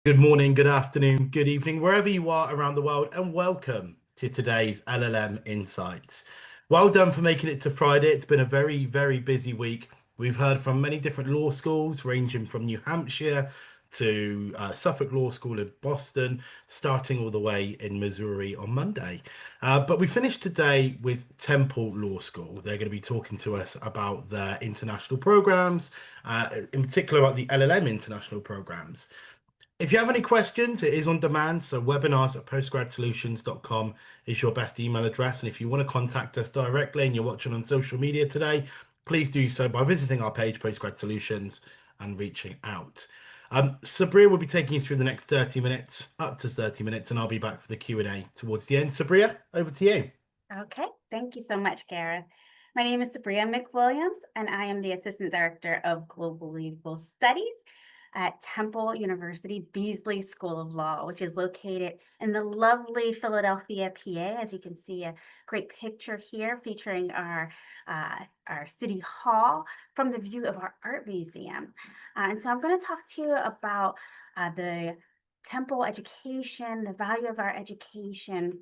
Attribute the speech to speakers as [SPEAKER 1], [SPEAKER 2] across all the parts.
[SPEAKER 1] Good morning, good afternoon, good evening, wherever you are around the world, and welcome to today's LLM Insights. Well done for making it to Friday. It's been a very, very busy week. We've heard from many different law schools, ranging from New Hampshire to Suffolk Law School in Boston, starting all the way in Missouri on Monday. But we finished today with Temple Law School. They're going to be talking to us about their international programs, in particular about the LLM international programs. If you have any questions, it is on demand. So webinars at postgradsolutions.com is your best email address. And if you want to contact us directly and you're watching on social media today, please do so by visiting our page, Postgrad Solutions, and reaching out. Sabria will be taking you through the next 30 minutes, up to 30 minutes, and I'll be back for the Q&A towards the end. Sabria, over to you.
[SPEAKER 2] Okay, thank you so much, Gareth. My name is Sabria McWilliams, and I am the Assistant Director of Global Legal Studies at Temple University Beasley School of Law, which is located in the lovely Philadelphia, PA. As you can see, a great picture here featuring our city hall from the view of our art museum. And so I'm going to talk to you about the Temple education, the value of our education,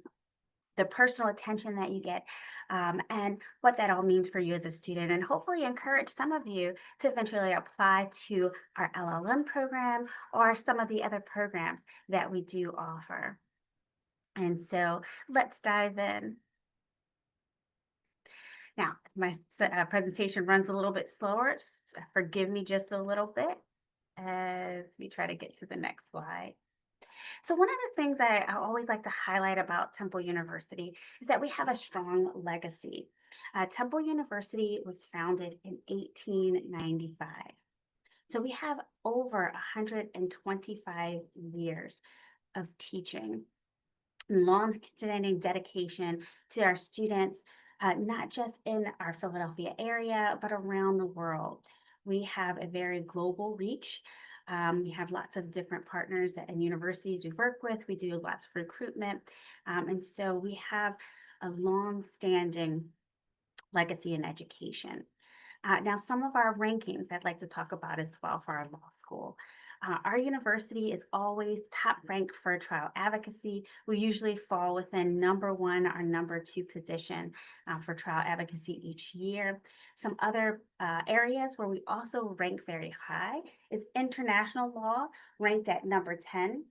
[SPEAKER 2] the personal attention that you get, and what that all means for you as a student, and hopefully encourage some of you to eventually apply to our LLM program or some of the other programs that we do offer. And so let's dive in. Now, my presentation runs a little bit slower. Forgive me just a little bit as we try to get to the next slide. So one of the things I always like to highlight about Temple University is that we have a strong legacy. Temple University was founded in 1895. So we have over 125 years of teaching, long-standing dedication to our students, not just in our Philadelphia area, but around the world. We have a very global reach. We have lots of different partners and universities we work with. We do lots of recruitment. And so we have a long-standing legacy in education. Now, some of our rankings I'd like to talk about as well for our law school. Our university is always top ranked for trial advocacy. We usually fall within number one or number two position for trial advocacy each year. Some other areas where we also rank very high is international law, ranked at number 10.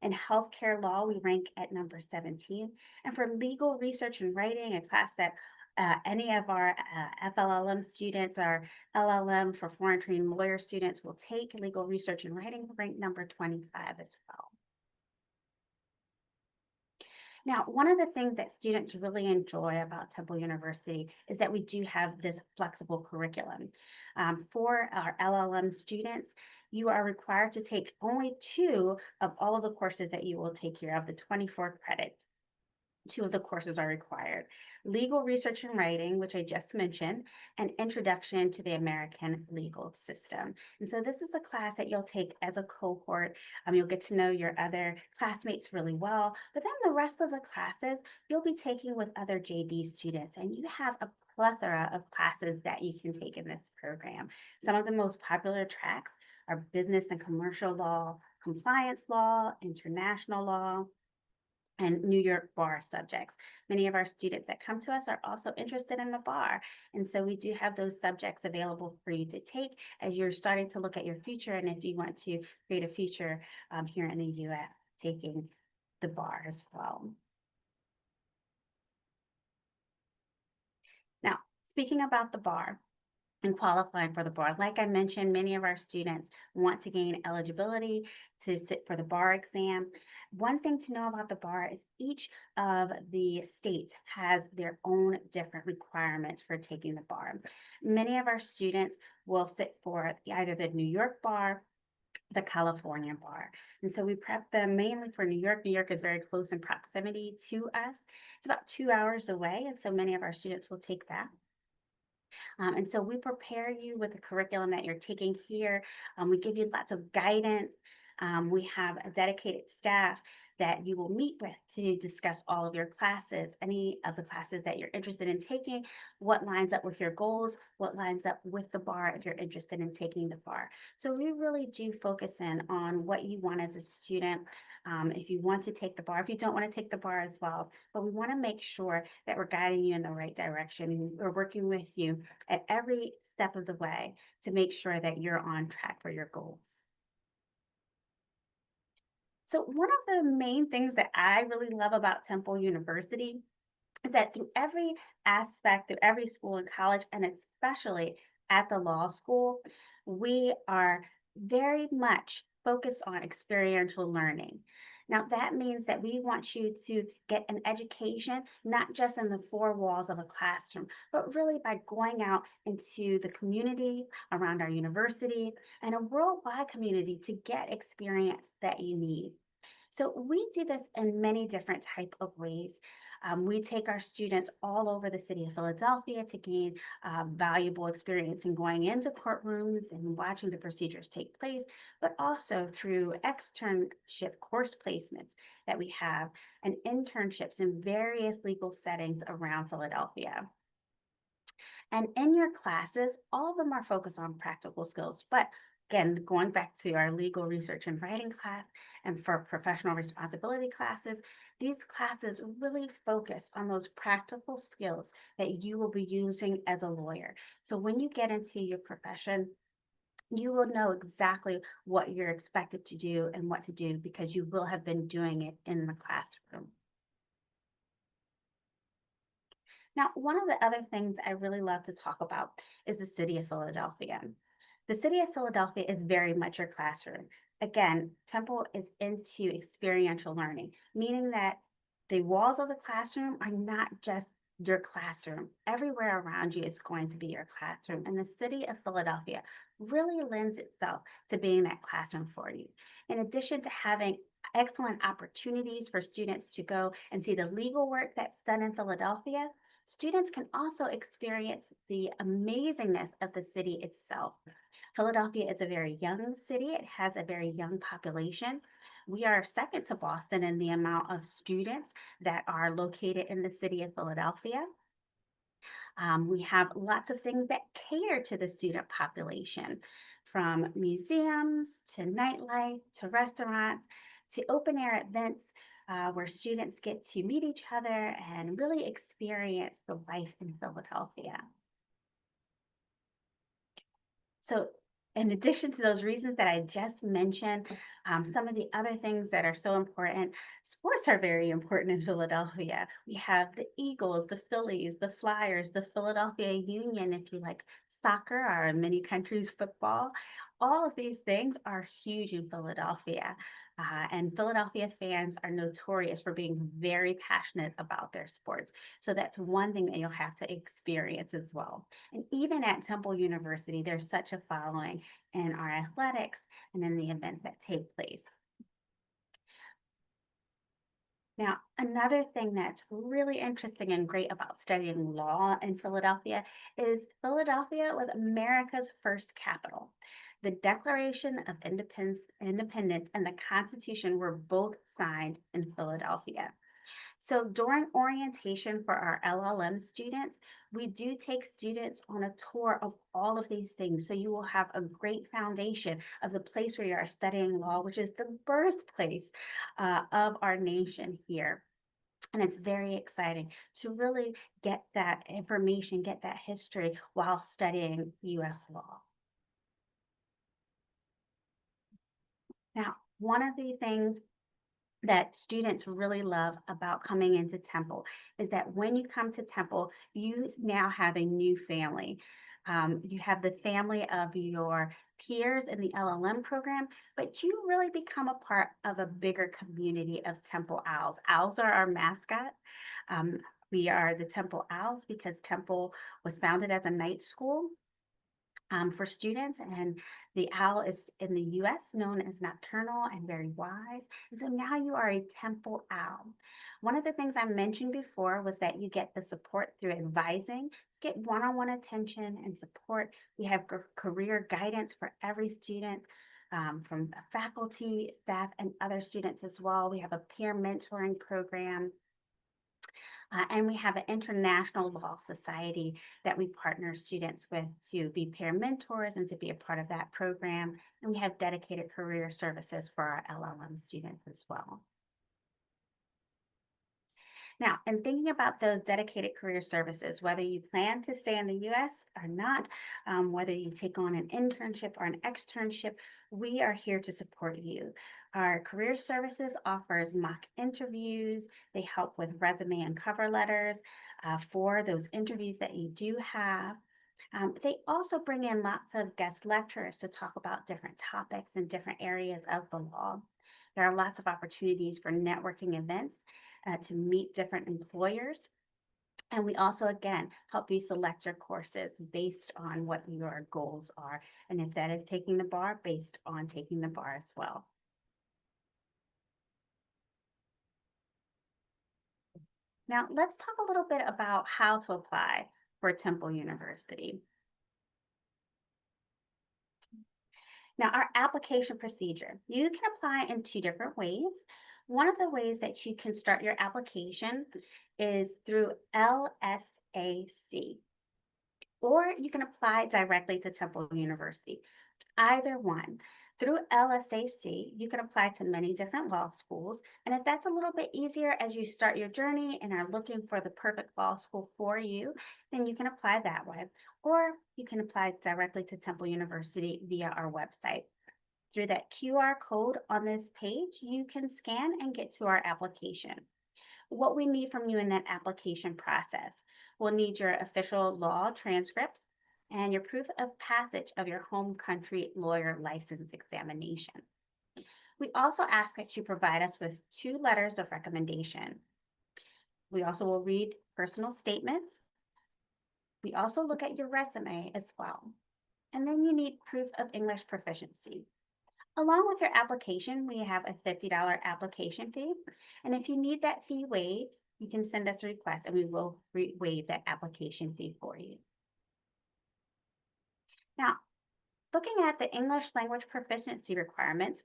[SPEAKER 2] In healthcare law, we rank at number 17. And for legal research and writing, a class that any of our FLLM students, our LLM for foreign trained lawyer students will take, legal research and writing, ranked number 25 as well. Now, one of the things that students really enjoy about Temple University is that we do have this flexible curriculum. For our LLM students, you are required to take only 2 of all of the courses that you will take here of the 24 credits. 2 of the courses are required: legal research and writing, which I just mentioned, and introduction to the American legal system. And so this is a class that you'll take as a cohort. You'll get to know your other classmates really well, but then the rest of the classes you'll be taking with other JD students, and you have a plethora of classes that you can take in this program. Some of the most popular tracks are business and commercial law, compliance law, international law, and New York bar subjects. Many of our students that come to us are also interested in the bar. And so we do have those subjects available for you to take as you're starting to look at your future. And if you want to create a future here in the US, taking the bar as well. Now, speaking about the bar, and qualifying for the bar. Like I mentioned, many of our students want to gain eligibility to sit for the bar exam. One thing to know about the bar is each of the states has their own different requirements for taking the bar. Many of our students will sit for either the New York bar, the California bar. And so we prep them mainly for New York. New York is very close in proximity to us. It's about 2 hours away. And so many of our students will take that. And so we prepare you with the curriculum that you're taking here. We give you lots of guidance. We have a dedicated staff that you will meet with to discuss all of your classes, any of the classes that you're interested in taking, what lines up with your goals, what lines up with the bar if you're interested in taking the bar. So we really do focus in on what you want as a student. If you want to take the bar, if you don't want to take the bar as well, but we want to make sure that we're guiding you in the right direction. We're working with you at every step of the way to make sure that you're on track for your goals. So, one of the main things that I really love about Temple University is that through every aspect, through every school and college, and especially at the law school, we are very much focused on experiential learning. Now, that means that we want you to get an education, not just in the four walls of a classroom, but really by going out into the community around our university and a worldwide community to get experience that you need. So we do this in many different type of ways. We take our students all over the city of Philadelphia to gain valuable experience in going into courtrooms and watching the procedures take place, but also through externship course placements that we have and internships in various legal settings around Philadelphia. And in your classes, all of them are focused on practical skills. But again, going back to our legal research and writing class and for professional responsibility classes, these classes really focus on those practical skills that you will be using as a lawyer. So when you get into your profession, you will know exactly what you're expected to do and what to do because you will have been doing it in the classroom. Now, one of the other things I really love to talk about is the city of Philadelphia. The city of Philadelphia is very much your classroom. Again, Temple is into experiential learning, meaning that the walls of the classroom are not just your classroom. Everywhere around you is going to be your classroom. And the city of Philadelphia really lends itself to being that classroom for you. In addition to having excellent opportunities for students to go and see the legal work that's done in Philadelphia, students can also experience the amazingness of the city itself. Philadelphia is a very young city, it has a very young population. We are second to Boston in the amount of students that are located in the city of Philadelphia. We have lots of things that cater to the student population, from museums to nightlife to restaurants to open air events where students get to meet each other and really experience the life in Philadelphia. So, in addition to those reasons that I just mentioned, some of the other things that are so important, sports are very important in Philadelphia. We have the Eagles, the Phillies, the Flyers, the Philadelphia Union, if you like soccer, or in many countries, football. All of these things are huge in Philadelphia. And Philadelphia fans are notorious for being very passionate about their sports. So that's one thing that you'll have to experience as well. And even at Temple University, there's such a following in our athletics and in the events that take place. Now, another thing that's really interesting and great about studying law in Philadelphia is Philadelphia was America's first capital. The Declaration of Independence and the Constitution were both signed in Philadelphia. So during orientation for our LLM students, we do take students on a tour of all of these things. So you will have a great foundation of the place where you are studying law, which is the birthplace of our nation here. And it's very exciting to really get that information, get that history while studying US law. Now, one of the things that students really love about coming into Temple is that when you come to Temple, you now have a new family. You have the family of your peers in the LLM program, but you really become a part of a bigger community of Temple Owls. Owls are our mascot. Um, we are the Temple Owls because Temple was founded as a night school for students. And the owl is in the US known as nocturnal and very wise. And so now you are a temple owl. One of the things I mentioned before was that you get the support through advising, get one on one attention and support. We have career guidance for every student. from faculty, staff, and other students as well. We have a peer mentoring program. And we have an international law society that we partner students with to be peer mentors and to be a part of that program. And we have dedicated career services for our LLM students as well. Now, in thinking about those dedicated career services, whether you plan to stay in the US or not, whether you take on an internship or an externship, we are here to support you. Our career services offers mock interviews. They help with resume and cover letters for those interviews that you do have. They also bring in lots of guest lecturers to talk about different topics in different areas of the law. There are lots of opportunities for networking events to meet different employers. And we also, again, help you select your courses based on what your goals are. And if that is taking the bar, based on taking the bar as well. Now, let's talk a little bit about how to apply for Temple University. Now, our application procedure, you can apply in two different ways. One of the ways that you can start your application is through LSAC, or you can apply directly to Temple University. Either one. Through LSAC, you can apply to many different law schools. And if that's a little bit easier as you start your journey and are looking for the perfect law school for you, then you can apply that way. Or you can apply directly to Temple University via our website. Through that QR code on this page, you can scan and get to our application. What we need from you in that application process, we'll need your official law transcript and your proof of passage of your home country lawyer license examination. We also ask that you provide us with 2 letters of recommendation. We also will read personal statements. We also look at your resume as well. And then you need proof of English proficiency. Along with your application, we have a $50 application fee. And if you need that fee waived, you can send us a request and we will waive that application fee for you. Now, looking at the English language proficiency requirements,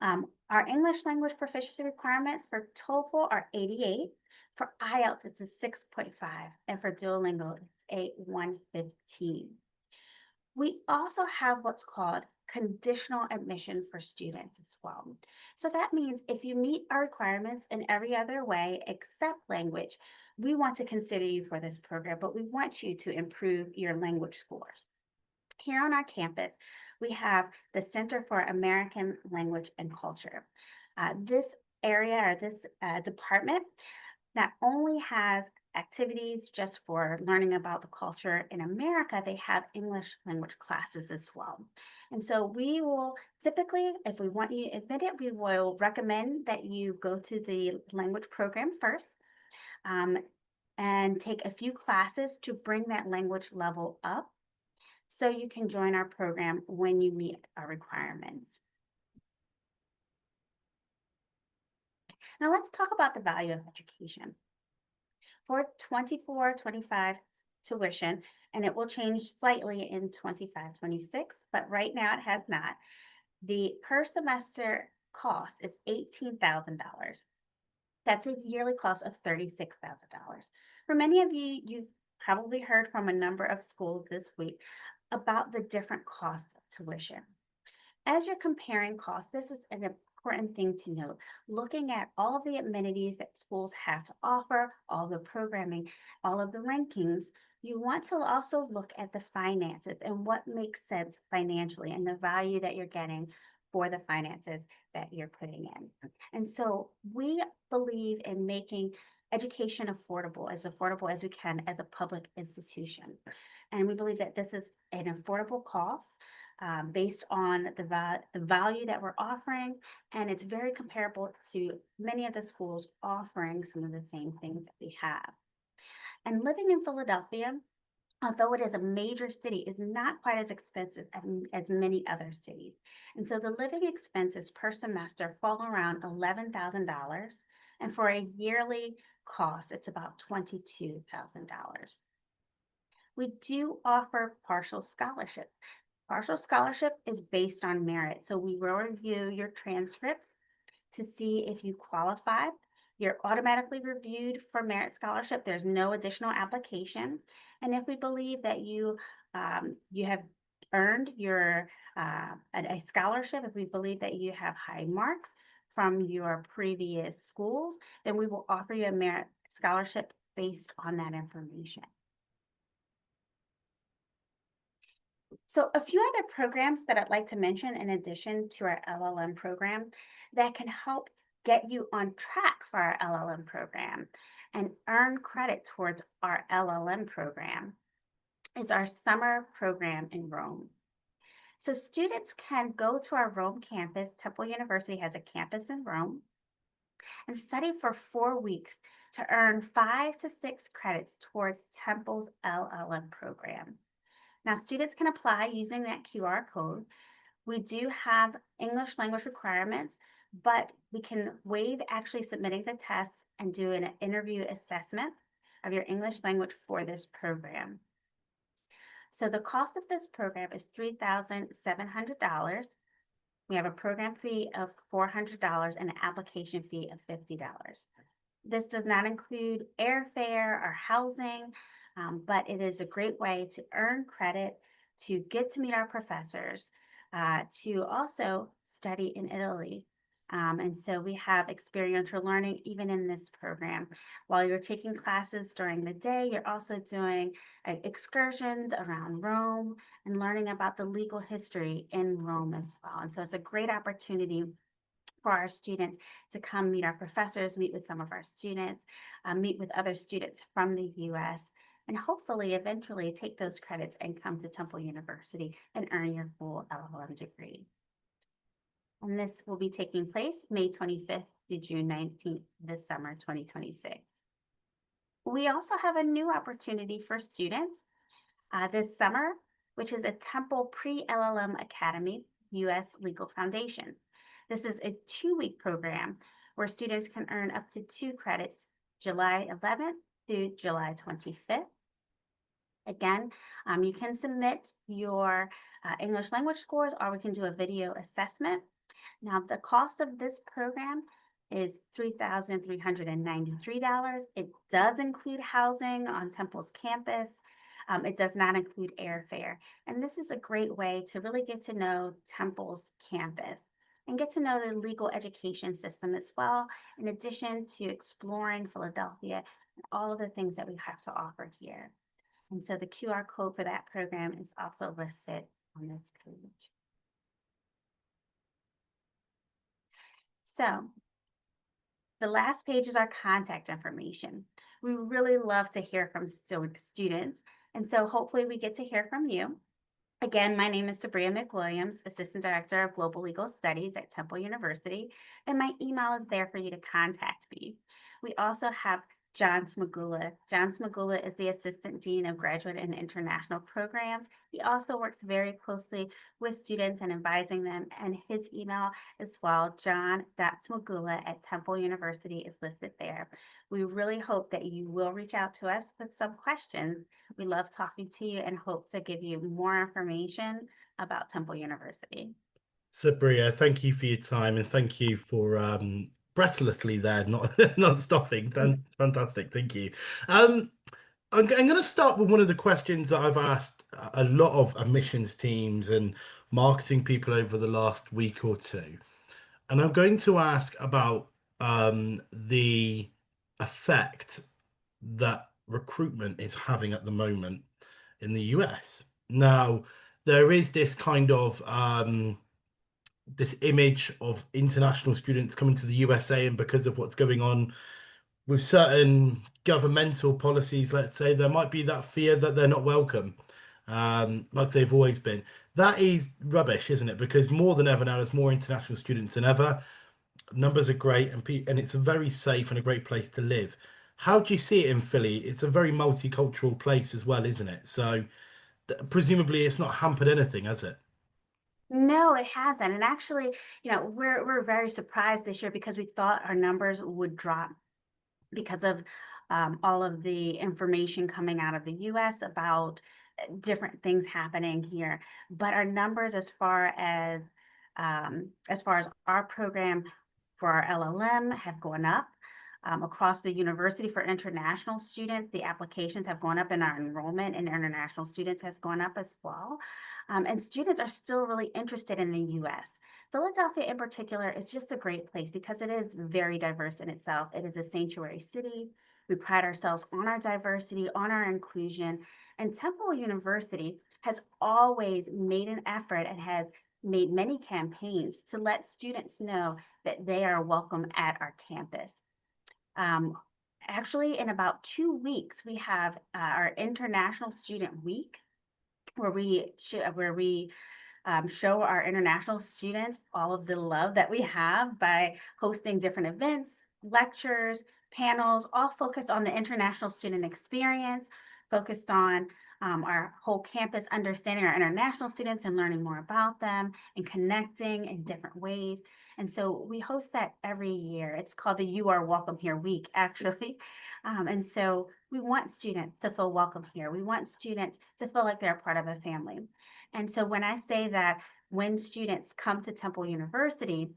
[SPEAKER 2] our English language proficiency requirements for TOEFL are 88. For IELTS, it's a 6.5. And for Duolingo, it's a 115. We also have what's called conditional admission for students as well. So that means if you meet our requirements in every other way except language, we want to consider you for this program, but we want you to improve your language scores. Here on our campus, we have the Center for American Language and Culture. This area or this department not only has activities just for learning about the culture in America, they have English language classes as well. And so we will typically, if we want you admitted, we will recommend that you go to the language program first and take a few classes to bring that language level up so you can join our program when you meet our requirements. Now let's talk about the value of education. For 24-25 tuition, and it will change slightly in 25-26, but right now it has not. The per semester cost is $18,000. That's a yearly cost of $36,000. For many of you, you've probably heard from a number of schools this week about the different costs of tuition. As you're comparing costs, this is an important thing to note. Looking at all the amenities that schools have to offer, all the programming, all of the rankings, you want to also look at the finances and what makes sense financially and the value that you're getting for the finances that you're putting in. And so we believe in making education affordable as we can as a public institution. And we believe that this is an affordable cost based on the value that we're offering, and it's very comparable to many of the schools offering some of the same things that we have. And living in Philadelphia, although it is a major city, is not quite as expensive as many other cities. And so the living expenses per semester fall around $11,000, and for a yearly cost, it's about $22,000. We do offer partial scholarship. Partial scholarship is based on merit. So we will review your transcripts to see if you qualify. You're automatically reviewed for merit scholarship. There's no additional application. And if we believe that you have earned your a scholarship, if we believe that you have high marks from your previous schools, then we will offer you a merit scholarship based on that information. So a few other programs that I'd like to mention in addition to our LLM program that can help get you on track for our LLM program and earn credit towards our LLM program is our summer program in Rome. So students can go to our Rome campus. Temple University has a campus in Rome and study for 4 weeks to earn 5 to 6 credits towards Temple's LLM program. Now, students can apply using that QR code. We do have English language requirements, but we can waive actually submitting the test and do an interview assessment of your English language for this program. So the cost of this program is $3,700. We have a program fee of $400 and an application fee of $50. This does not include airfare or housing, but it is a great way to earn credit, to get to meet our professors, to also study in Italy. And so we have experiential learning even in this program. While you're taking classes during the day, you're also doing excursions around Rome and learning about the legal history in Rome as well. And so it's a great opportunity for our students to come meet our professors, meet with some of our students, meet with other students from the US, and hopefully eventually take those credits and come to Temple University and earn your full LLM degree. And this will be taking place May 25th to June 19th this summer, 2026. We also have a new opportunity for students this summer, which is a Temple Pre-LLM Academy US Legal Foundation. This is a 2-week program where students can earn up to 2 credits July 11th through July 25th. Again, you can submit your English language scores or we can do a video assessment. Now, the cost of this program is $3,393. It does include housing on Temple's campus. It does not include airfare. And this is a great way to really get to know Temple's campus and get to know the legal education system as well, in addition to exploring Philadelphia and all of the things that we have to offer here. And so the QR code for that program is also listed on this page. So the last page is our contact information. We really love to hear from students. And so hopefully we get to hear from you. Again, my name is Sabria McWilliams, Assistant Director of Global Legal Studies at Temple University, and my email is there for you to contact me. We also have John Smagula. John Smagula is the Assistant Dean of Graduate and International Programs. He also works very closely with students and advising them, and his email as well, john.smagula@Temple University, is listed there. We really hope that you will reach out to us with some questions. We love talking to you and hope to give you more information about Temple University.
[SPEAKER 1] Sabria, thank you for your time and thank you for breathlessly there, not not stopping. Fantastic, thank you. I'm going to start with one of the questions that I've asked a lot of admissions teams and marketing people over the last week or two. And I'm going to ask about the effect that recruitment is having at the moment in the US. Now, there is this kind of this image of international students coming to the USA, and because of what's going on with certain governmental policies, let's say, there might be that fear that they're not welcome, like they've always been. That is rubbish, isn't it? Because more than ever now, there's more international students than ever. Numbers are great, and it's a very safe and a great place to live. How do you see it in Philly? It's a very multicultural place as well, isn't it? So presumably it's not hampered anything, has it?
[SPEAKER 2] No, it hasn't. And actually, we're very surprised this year because we thought our numbers would drop because of all of the information coming out of the US about different things happening here. But our numbers as far as our program for our LLM have gone up. Across the university for international students, the applications have gone up and our enrollment in international students has gone up as well. And students are still really interested in the US. Philadelphia in particular is just a great place because it is very diverse in itself. It is a sanctuary city. We pride ourselves on our diversity, on our inclusion, and Temple University has always made an effort and has made many campaigns to let students know that they are welcome at our campus. Um, Actually, in about 2 weeks, we have our International Student Week, where we show our international students all of the love that we have by hosting different events, lectures, panels, all focused on the international student experience, focused on our whole campus understanding our international students and learning more about them and connecting in different ways. And so we host that every year. It's called the You Are Welcome Here Week, actually. And so we want students to feel welcome here. We want students to feel like they're a part of a family. And so when I say that when students come to Temple University,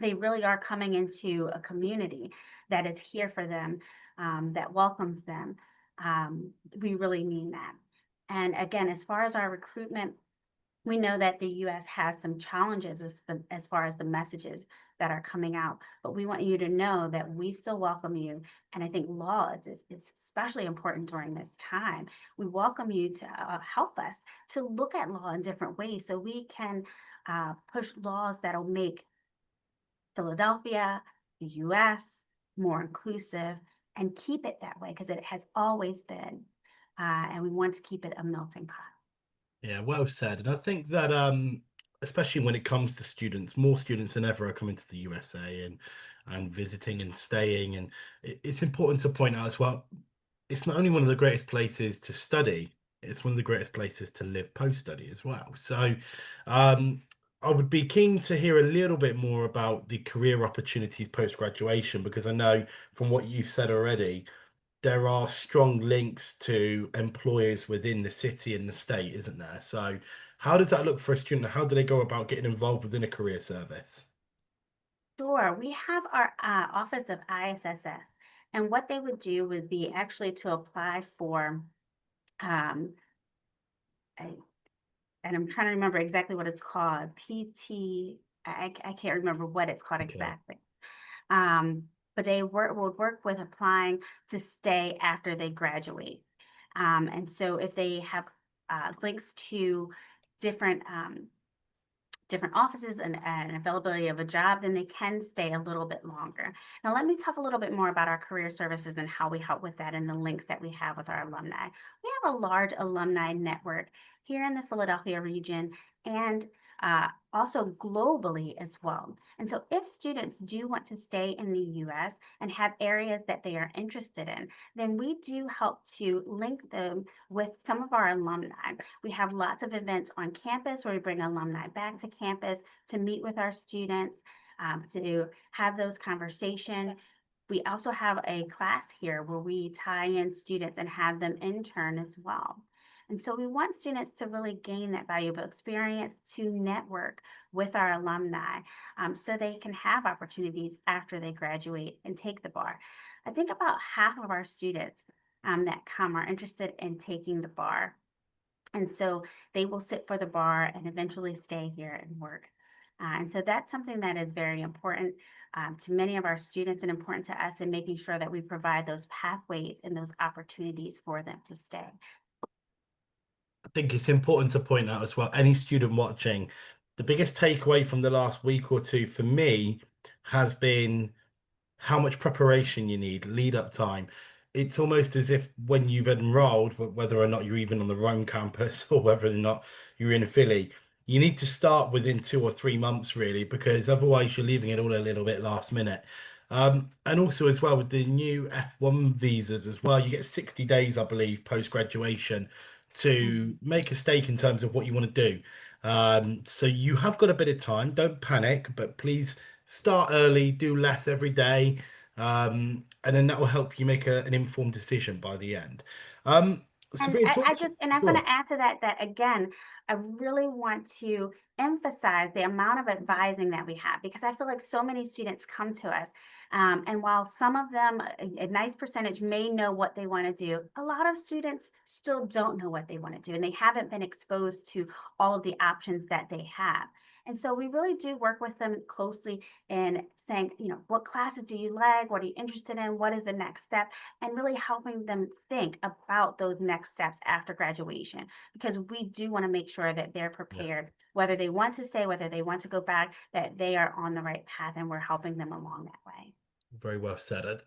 [SPEAKER 2] they really are coming into a community that is here for them, that welcomes them. We really mean that. And again, as far as our recruitment, we know that the US has some challenges as far as the messages that are coming out, but we want you to know that we still welcome you. And I think law is especially important during this time. We welcome you to help us to look at law in different ways so we can push laws that'll make Philadelphia, the US, more inclusive and keep it that way because it has always been. And we want to keep it a melting pot.
[SPEAKER 1] Yeah, well said. And I think that especially when it comes to students, more students than ever are coming to the USA and visiting and staying. And it's important to point out as well, it's not only one of the greatest places to study, it's one of the greatest places to live post-study as well. So um I would be keen to hear a little bit more about the career opportunities post-graduation because I know from what you've said already there are strong links to employers within the city and the state, isn't there? So, how does that look for a student? How do they go about getting involved within a career service?
[SPEAKER 2] Sure. We have our Office of ISSS, and what they would do would be actually to apply for, um, a, and I'm trying to remember exactly what it's called. PT. I can't remember what it's called
[SPEAKER 1] Okay.
[SPEAKER 2] exactly. But they would work with applying to stay after they graduate. And so if they have links to different different offices and availability of a job, then they can stay a little bit longer. Now, let me talk a little bit more about our career services and how we help with that and the links that we have with our alumni. We have a large alumni network here in the Philadelphia region and also globally as well. And so, if students do want to stay in the US and have areas that they are interested in, then we do help to link them with some of our alumni. We have lots of events on campus where we bring alumni back to campus to meet with our students, to have those conversations. We also have a class here where we tie in students and have them intern as well. And so we want students to really gain that valuable experience to network with our alumni so they can have opportunities after they graduate and take the bar. I think about half of our students that come are interested in taking the bar. And so they will sit for the bar and eventually stay here and work. And so that's something that is very important to many of our students and important to us in making sure that we provide those pathways and those opportunities for them to stay.
[SPEAKER 1] I think it's important to point out as well, any student watching, the biggest takeaway from the last week or two for me has been how much preparation you need, lead up time. It's almost as if when you've enrolled, whether or not you're even on the Rome campus or whether or not you're in Philly, you need to start within 2 or 3 months, really, because otherwise you're leaving it all a little bit last minute. And also as well with the new F1 visas as well, you get 60 days, I believe, post graduation to
[SPEAKER 2] Mhm.
[SPEAKER 1] make a stake in terms of what you want to do. So you have got a bit of time. Don't panic, but please start early, do less every day. and then that will help you make an informed decision by the end.
[SPEAKER 2] And
[SPEAKER 1] Sabine,
[SPEAKER 2] I
[SPEAKER 1] talk to,
[SPEAKER 2] just and I'm
[SPEAKER 1] go
[SPEAKER 2] gonna
[SPEAKER 1] on.
[SPEAKER 2] add to that that again, I really want to emphasize the amount of advising that we have because I feel like so many students come to us, and while some of them, a nice percentage may know what they want to do, a lot of students still don't know what they want to do, and they haven't been exposed to all of the options that they have. And so we really do work with them closely in saying, what classes do you like? What are you interested in? What is the next step? And really helping them think about those next steps after graduation because we do want to make sure that they're
[SPEAKER 1] Yeah,
[SPEAKER 2] prepared whether they want to stay, whether they want to go back, that they are on the right path and we're helping them along that way.
[SPEAKER 1] very well said.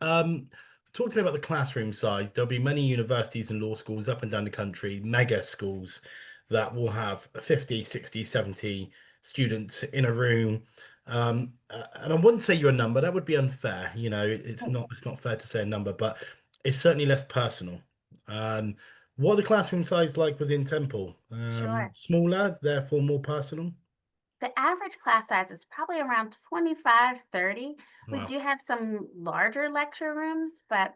[SPEAKER 1] Talk to me about the classroom size. There'll be many universities and law schools up and down the country, mega schools that will have 50, 60, 70 students in a room. And I wouldn't say you're a number, that would be unfair. It's not fair to say a number, but it's certainly less personal. Um, what are the classroom size like within Temple?
[SPEAKER 2] Sure.
[SPEAKER 1] Smaller, therefore more personal?
[SPEAKER 2] The average class size is probably around 25, 30. We
[SPEAKER 1] Wow,
[SPEAKER 2] do have some larger lecture rooms, but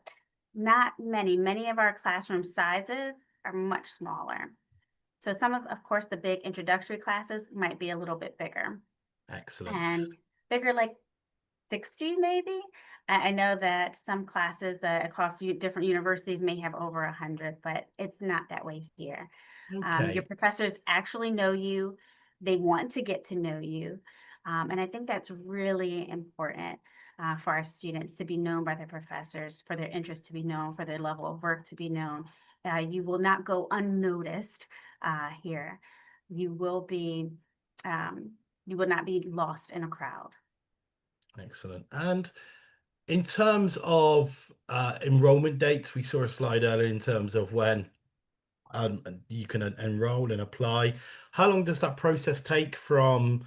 [SPEAKER 2] not many. Many of our classroom sizes are much smaller. So some of course, the big introductory classes might be a little bit bigger
[SPEAKER 1] excellent.
[SPEAKER 2] and bigger like 60 maybe. I know that some classes across different universities may have over 100, but it's not that way here. Your
[SPEAKER 1] Okay.
[SPEAKER 2] professors actually know you, they want to get to know you. And I think that's really important for our students to be known by their professors, for their interest to be known, for their level of work to be known. You will not go unnoticed here. You will be, um, you will not be lost in a crowd.
[SPEAKER 1] Excellent. And in terms of enrollment dates, we saw a slide earlier in terms of when you can enroll and apply. How long does that process take from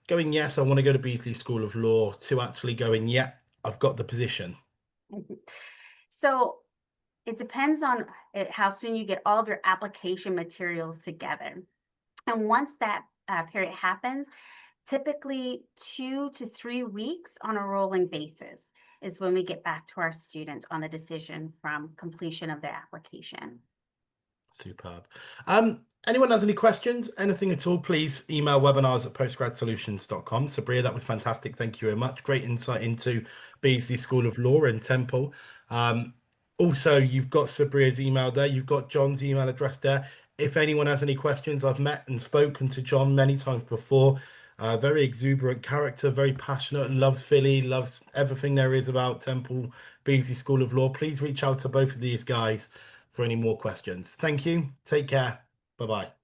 [SPEAKER 1] going, yes, I want to go to Beasley School of Law, to actually going, yeah, I've got the position?
[SPEAKER 2] So it depends on how soon you get all of your application materials together. And once that period happens, typically 2 to 3 weeks on a rolling basis is when we get back to our students on the decision from completion of their application.
[SPEAKER 1] Superb. Anyone has any questions, anything at all, please email webinars@postgradsolutions.com. Sabria, that was fantastic. Thank you very much. Great insight into Beasley School of Law in Temple. Um, Also, you've got Sabria's email there. You've got John's email address there. If anyone has any questions, I've met and spoken to John many times before. Very exuberant character, very passionate, loves Philly, loves everything there is about Temple Beasley School of Law. Please reach out to both of these guys for any more questions. Thank you. Take care. Bye bye.